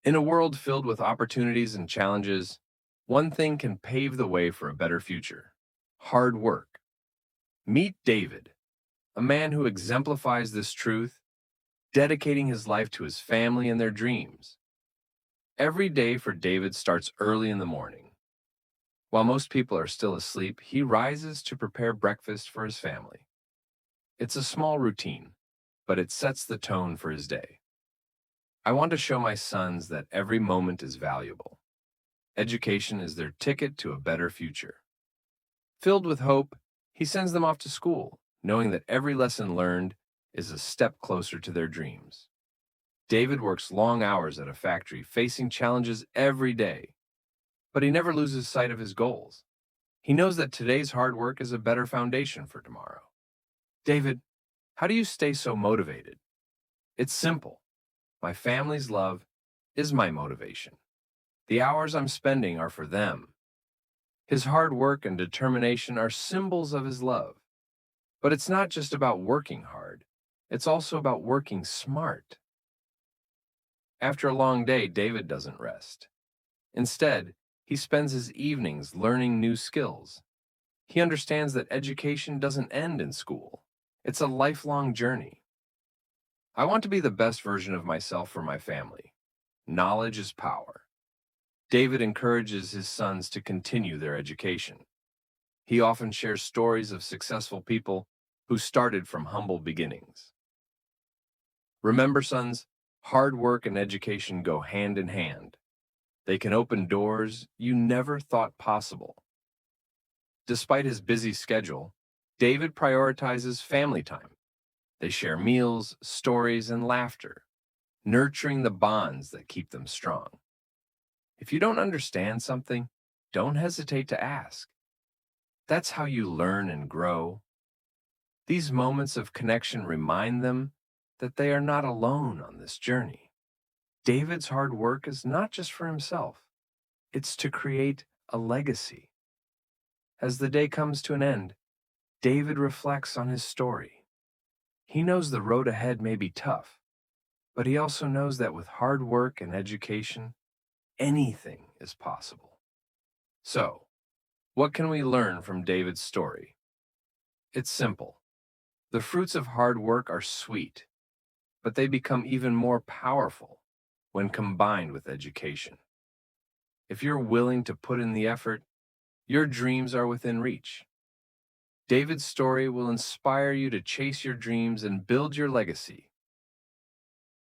In a world filled with opportunities and challenges, one thing can pave the way for a better future: hard work. Meet David, a man who exemplifies this truth, dedicating his life to his family and their dreams. Every day for David starts early in the morning. While most people are still asleep, he rises to prepare breakfast for his family. It's a small routine, but it sets the tone for his day. I want to show my sons that every moment is valuable. Education is their ticket to a better future. Filled with hope, he sends them off to school, knowing that every lesson learned is a step closer to their dreams. David works long hours at a factory, facing challenges every day, but he never loses sight of his goals. He knows that today's hard work is a better foundation for tomorrow. David, how do you stay so motivated? It's simple. My family's love is my motivation. The hours I'm spending are for them. His hard work and determination are symbols of his love. But it's not just about working hard, it's also about working smart. After a long day, David doesn't rest. Instead, he spends his evenings learning new skills. He understands that education doesn't end in school. It's a lifelong journey. I want to be the best version of myself for my family. Knowledge is power. David encourages his sons to continue their education. He often shares stories of successful people who started from humble beginnings. Remember, sons, hard work and education go hand in hand. They can open doors you never thought possible. Despite his busy schedule, David prioritizes family time. They share meals, stories, and laughter, nurturing the bonds that keep them strong. If you don't understand something, don't hesitate to ask. That's how you learn and grow. These moments of connection remind them that they are not alone on this journey. David's hard work is not just for himself, it's to create a legacy. As the day comes to an end, David reflects on his story. He knows the road ahead may be tough, but he also knows that with hard work and education, anything is possible. So, what can we learn from David's story? It's simple. The fruits of hard work are sweet, but they become even more powerful when combined with education. If you're willing to put in the effort, your dreams are within reach. David's story will inspire you to chase your dreams and build your legacy.